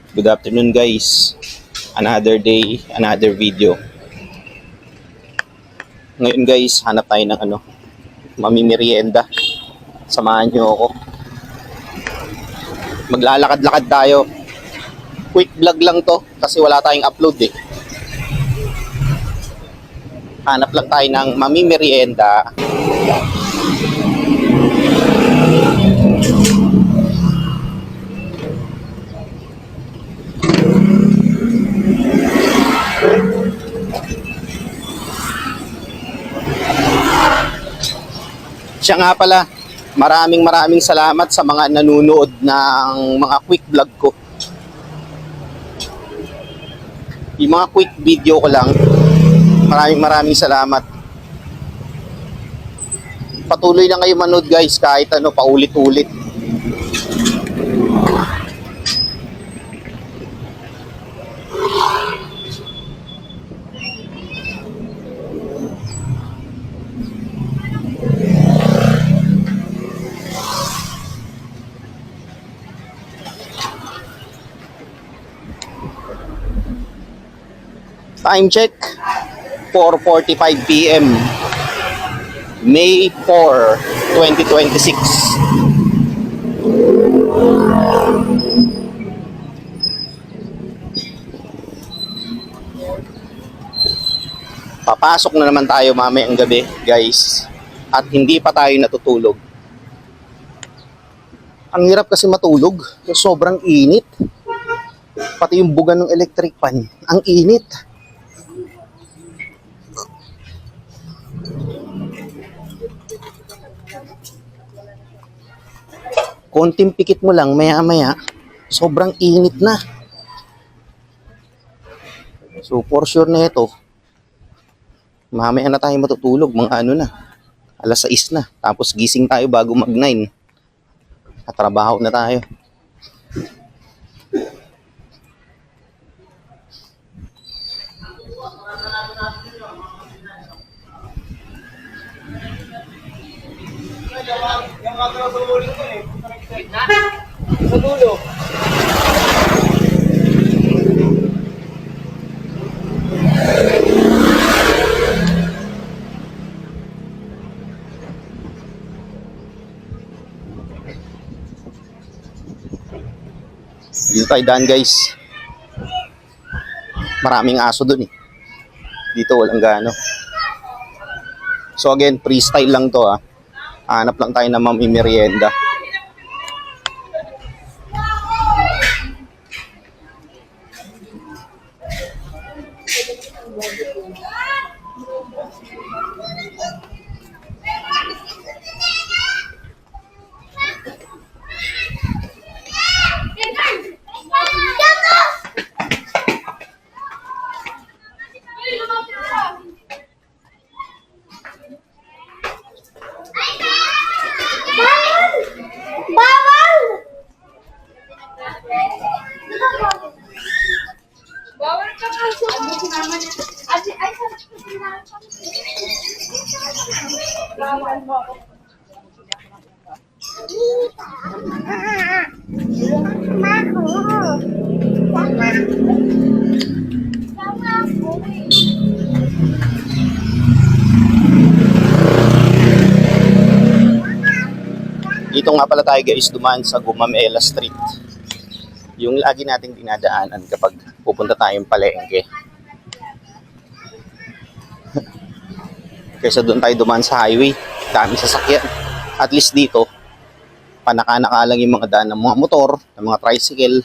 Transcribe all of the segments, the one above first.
Good afternoon guys. Another day, another video. Ngayon guys, hanap tayo ng mamimerienda. Samahan nyo ako. Maglalakad-lakad tayo. Quick vlog lang to kasi wala tayong upload eh. Hanap lang tayo ng mamimerienda. Siya nga pala, maraming salamat sa mga nanonood ng mga quick vlog ko. Yung mga quick video ko lang, maraming salamat. Patuloy lang kayo manood guys, kahit paulit-ulit. Time check, 4:45 PM, May 4, 2026. Papasok na naman tayo mamayang gabi, guys. At hindi pa tayo natutulog. Ang hirap kasi matulog, sobrang init. Pati yung buga ng electric fan, ang init. Konting pikit mo lang, maya-maya, sobrang init na. So, for sure na ito, mamaya na tayo matutulog, mga alas 6 na. Tapos gising tayo bago mag-9. Katrabaho na tayo. Sa dulo. Dito tayo daan guys. Maraming aso dun eh. Dito walang gaano. So again, freestyle lang to ah. Hanap lang tayo ng mamimerienda. Bawal ka bawal mo. Dito nga pala tayo guys, dumaan sa Gumamela Street. Yung lagi nating dinadaanan kapag pupunta tayong palengke. Kaysa doon tayo dumaan sa highway, dami sasakyan. At least dito, panaka-naka lang yung mga daan ng mga motor, ng mga tricycle.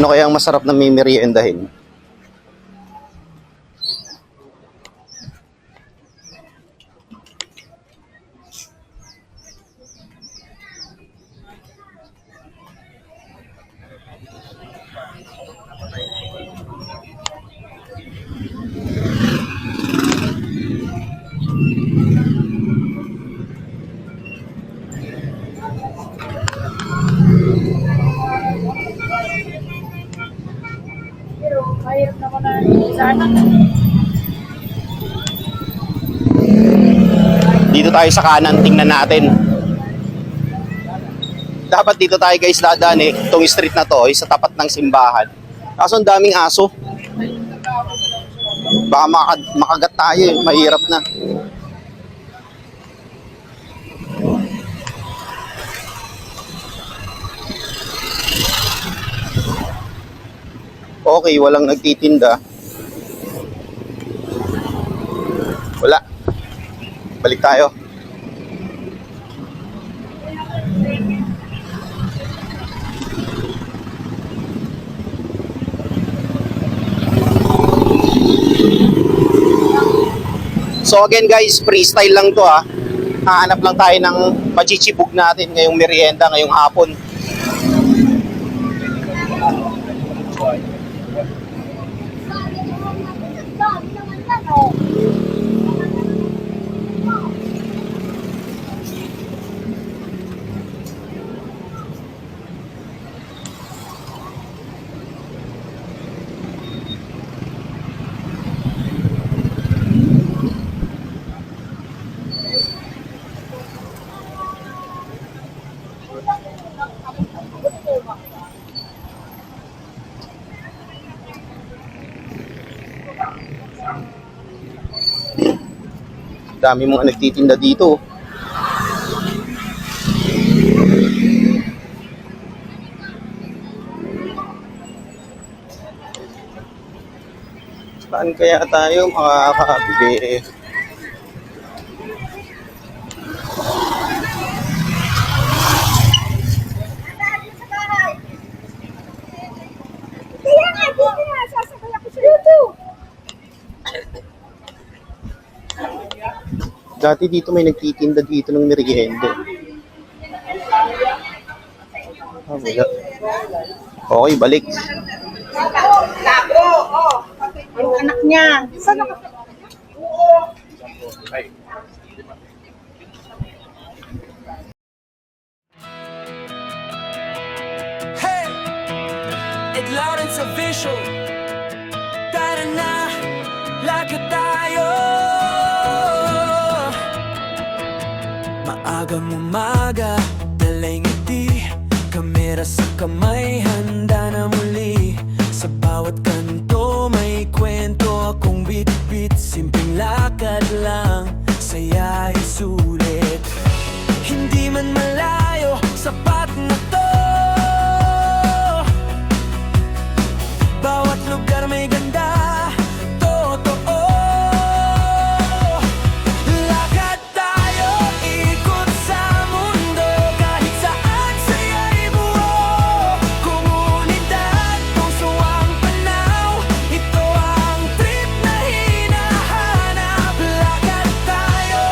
Ano kaya ang masarap na mimeriendahin? Mahirap naman na sana. Dito tayo sa kanan, tingnan natin. Dapat dito tayo guys dadaan eh. Itong street na to, sa tapat ng simbahan. Kaso ang daming aso. Baka makagat tayo eh. Mahirap na. Okay, walang nagtitinda. Wala. Balik tayo. So again guys, freestyle lang to ha. Hahanap lang tayo ng pachichibog natin ngayong merienda, ngayong hapon. Dami mga nagtitinda dito. Saan kaya tayo makakabili? Kaya nga, dito nga, sasakay ako sa YouTube. Dati dito may nagtitinda dito ng merienda. Ah, wala. Okay, balik. Labo, oh. Ang anak niya. Saan ako? Hey! Ed Lawrence Official. Tara na, lakad tayo. Maagang umaga, dalay ngiti, kamera sa kamay, handa na muli. Sa bawat kanto may kwento akong bit-bit, simpleng lakad lang, saya isulit. Hindi man malayo, sapat na to. Bawat lugar may ganda, totoo. Lakad tayo, ikot sa mundo, kahit saan saya'y buo. Komunidad, puso ang panaw, ito ang trip na hinahanap. Lakad tayo,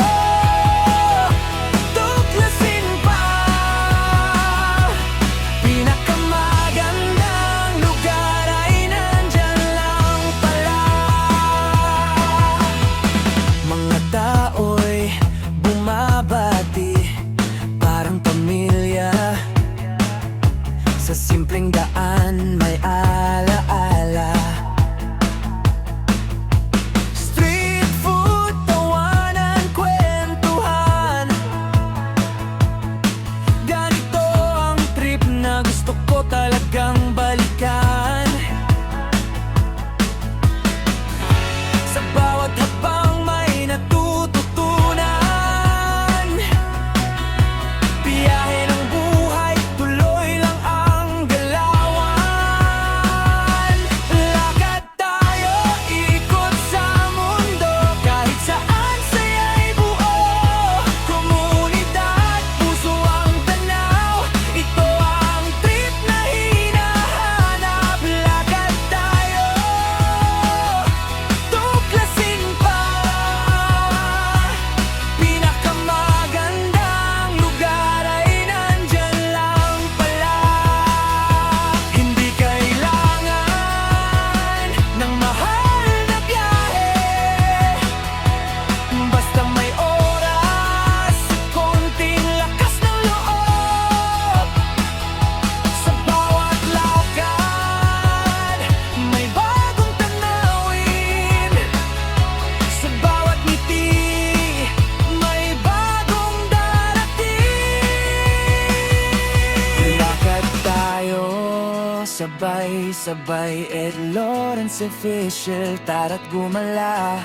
sabay-sabay Ed Lawrence official, tara't gumala.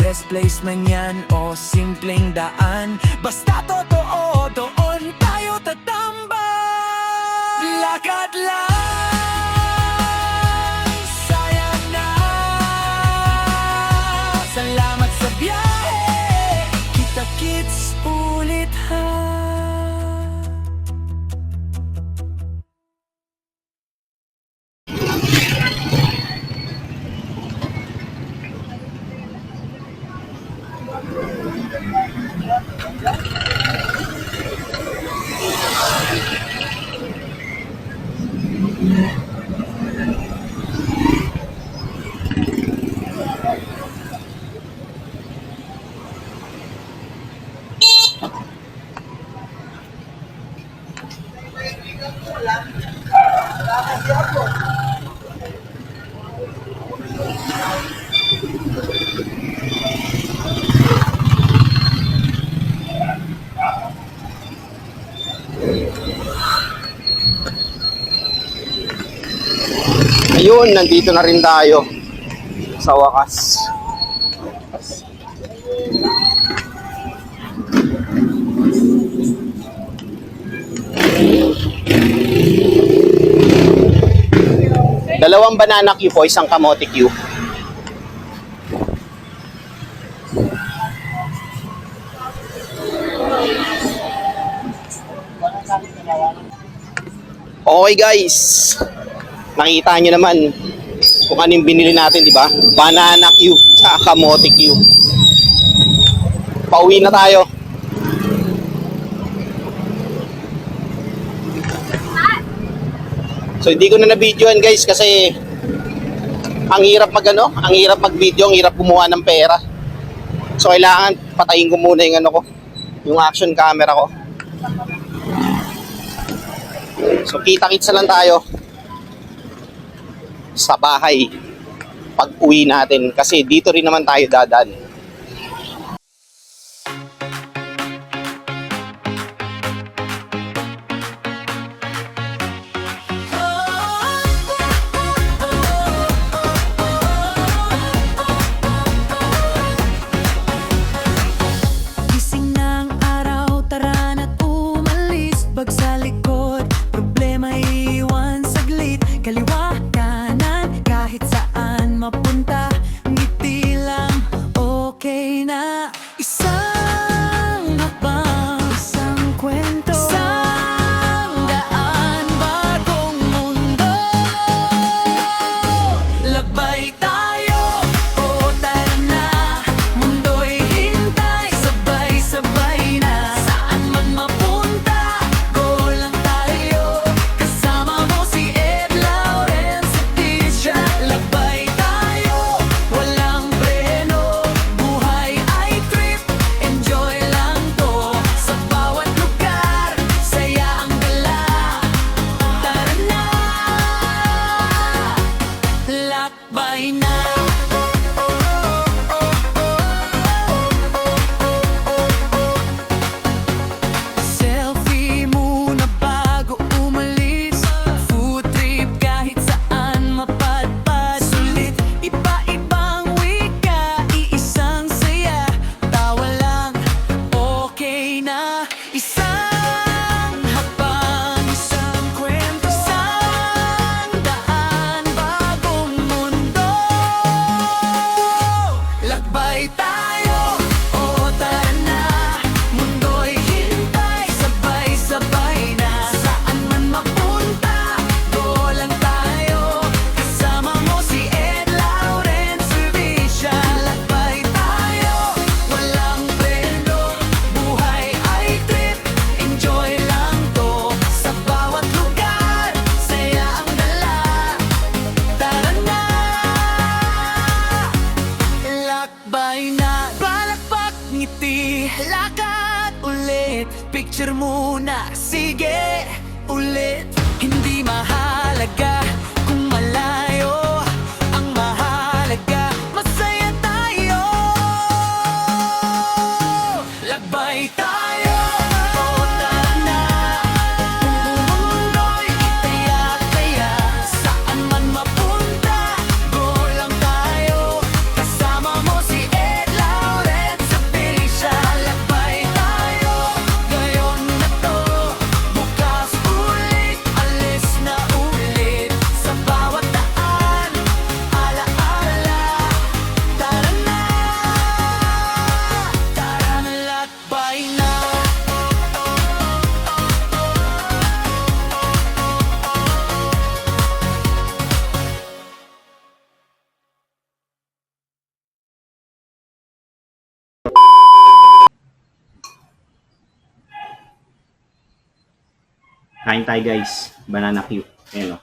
Best place man yan o simpleng daan, basta totoo, doon tayo tatambay. Lakad lang, sayang na. Salamat sa biyahe, kita-kits ulit ha. Ayun, nandito na rin tayo sa wakas. Dalawang banana Q po, isang kamote Q. Okay guys, nakita nyo naman kung anong binili natin, di ba? Banana Q, tsaka kamote Q. Pauwi na tayo. So hindi ko na na-videoan guys kasi ang hirap ang hirap mag-video, ang hirap kumuha ng pera. So kailangan patayin ko muna yung yung action camera ko. So kita-kitsa lang tayo sa bahay pag uwi natin kasi dito rin naman tayo dadaan. Gising ng araw, tara na't umalis. Bag sa likod, problema iwan saglit. Kaliwa, kanan, kahit saan mapunta. Ngiti lang, okay na. Isang habang, isang kwento, isang daan, bagong mundo. Labay tayo, o tara na. Mundo'y hintay, sabay-sabay na. Saan man mapunta, go lang tayo. Kasama mo si Ed Lawrence at Tisha. Labay tayo, walang preno. Buhay ay trip, enjoy lang to. Sa bawat lugar, saya ang dala. Tara na, lakbay na. Selfie muna bago umalis. Food trip kahit saan mapadpad. Sulit, iba-ibang wika, iisang saya. Tawa lang, okay na. Isang habang, isang kwento, isang daan, bagong mundo. Lakbay tayo, o tara na. Mundo'y hintay, sabay-sabay na. Saan man mapunta, go lang tayo. Kasama mo si Ed Lawrence Servisya. Lakbay tayo, walang preno. Buhay ay trip, enjoy lang to. Sa bawat lugar, saya ang dala. Tara na, lakbay na. Palakpak, ngiti, lakad ulit. Picture muna, sige, ulit. Hindi mahalaga kung malayo. Ang mahalaga, masaya tayo. Lakbay tayo, o tara na. Kung mundo'y itaya-taya, saan Kain tayo guys. Banana Q. Ayan o.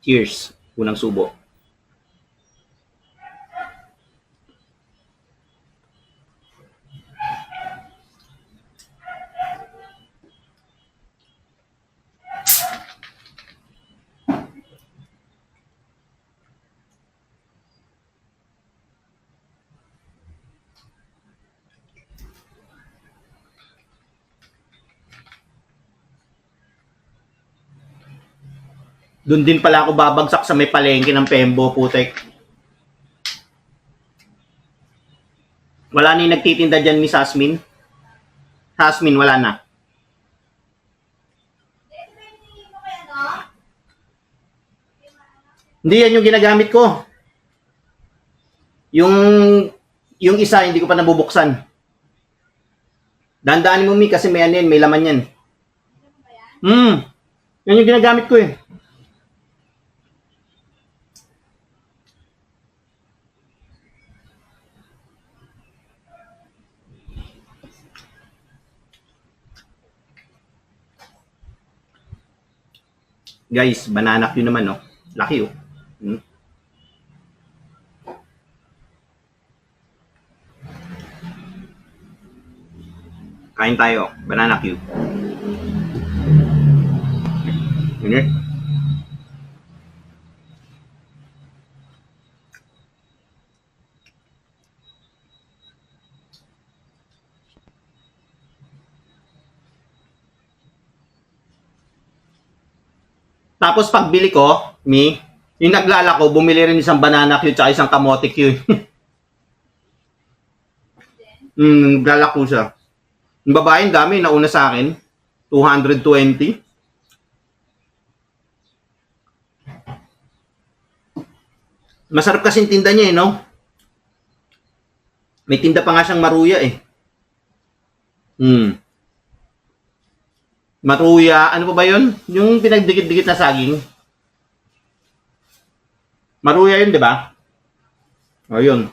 Cheers. Unang subo. Doon din pala ako babagsak sa may palengke ng Pembo, putek. Wala na yung nagtitinda dyan, Miss Asmin? Asmin, wala na. Hindi, yan yung ginagamit ko. Yung isa, hindi ko pa nabubuksan. Dandaanin mo, Mi, kasi may ano yan, may laman yan. Yan yung ginagamit ko eh. Guys, banana Q naman, no? Laki, oh. Kain tayo. Banana Q. Ini. Tapos pagbili ko, yung naglalako, bumili rin isang banana Q tsaka isang kamote Q. Naglalako siya. Yung babae, dami, nauna sa akin. 220. Masarap kasi yung tinda niya, no? May tinda pa nga siyang maruya, eh. Maruya, ano pa ba yun? Yung pinagdikit-dikit na saging. Maruya yun, di ba? O, yun.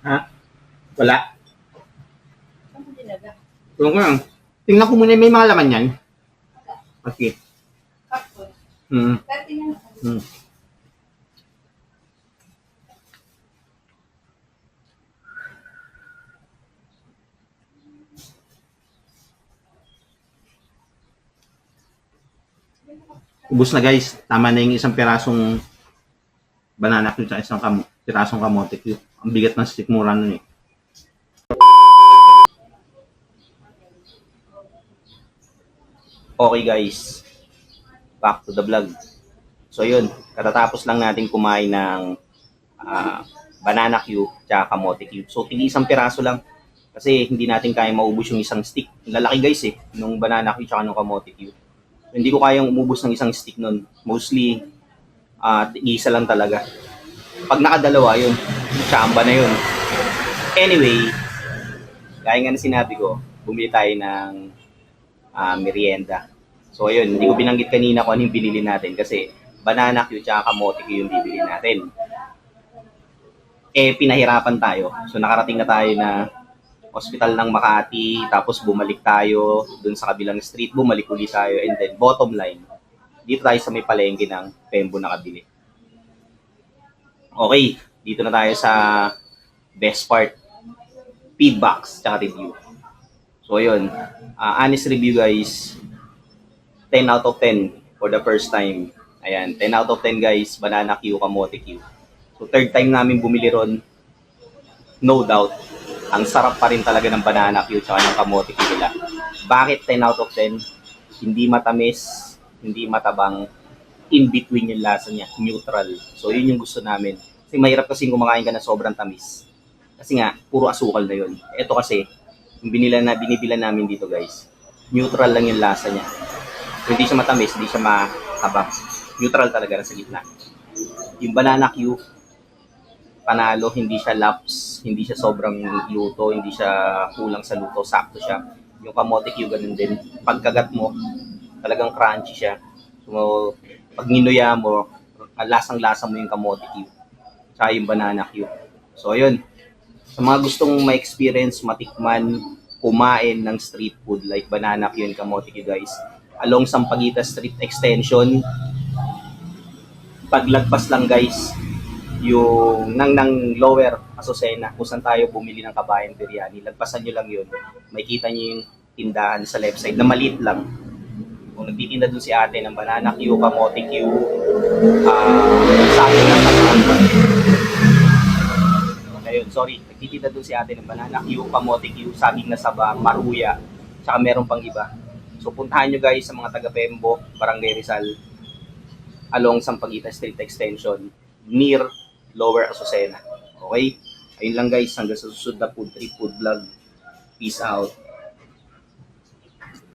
Ha? Wala? Saan mo dinaga? Tulong ko lang. Tingnan ko muna may mga laman yan. Okay. Kapon. Pero tingnan mo. Ubus na guys. Tama na yung isang pirasong banana Q sa isang pirasong kamote Q. Ang bigat ng stick mura nun eh. Okay guys. Back to the vlog. So yun. Katatapos lang natin kumain ng banana Q tsaka kamote Q. So tig isang piraso lang. Kasi hindi natin kaya maubos yung isang stick. Lalaki guys eh. Nung banana Q tsaka nung kamote Q. So, hindi ko kayang umubos ng isang stick nun. Mostly isa lang talaga. Pag nakadalawa, yun. Chamba na yun. Anyway, gaya nga na sinabi ko, bumili tayo ng merienda. So, ayun, hindi ko binanggit kanina kung ano yung binili natin kasi banana Q tsaka kamote Q yung bibili natin. Pinahirapan tayo. So, nakarating na tayo na hospital ng Makati, tapos bumalik tayo dun sa kabilang street, bumalik ulit tayo, and then bottom line, dito tayo sa may palengke ng Pembo nakabili. Okay, dito na tayo sa best part, feedbacks tsaka review. So yun, honest review guys, 10 out of 10 for the first time. Ayan, 10 out of 10 guys, banana Q, kamote Q. So third time namin bumili ron. no doubt, ang sarap pa rin talaga ng banana Q tsaka ng kamote Q nila. Bakit 10 out of 10? Hindi matamis, hindi matabang, in between yung lasa niya, neutral. So yun yung gusto namin. Kasi mahirap kasi kumakain ka na sobrang tamis. Kasi nga, puro asukal na yun. Ito kasi, yung binibilan namin dito guys, neutral lang yung lasa niya. So hindi siya matamis, hindi siya matabang. Neutral talaga sa gitna. Yung banana Q, panalo, hindi siya laps, hindi siya sobrang luto, hindi siya kulang sa luto, sakto siya. Yung kamote Q, ganun din. Pagkagat mo, talagang crunchy siya. So, pag ninuya mo, lasang-lasa mo yung kamote Q. Tsaka yung banana Q. So, ayun. Sa mga gustong ma-experience, matikman, kumain ng street food like banana Q and kamote Q, guys, along Sampaguita Street Extension, paglagpas lang guys, yung nang Lower Azucena, kung saan tayo bumili ng kabayan biryani, lagpasan nyo lang yun, makikita nyo yung tindahan sa left side na maliit lang. Kung nagtitinda dun si ate ng banana Q, kamote Q, sabi ng ayun, sorry, nagtitinda dun si ate ng banana Q, kamote Q, saging na saba, maruya, tsaka meron pang iba. So puntahan nyo guys sa mga taga Pembo, Barangay Rizal, along Sampaguita Street Extension, near Lower Azucena. Okay? Ayun lang guys, hanggang sa susunod na food trip, food vlog. Peace out.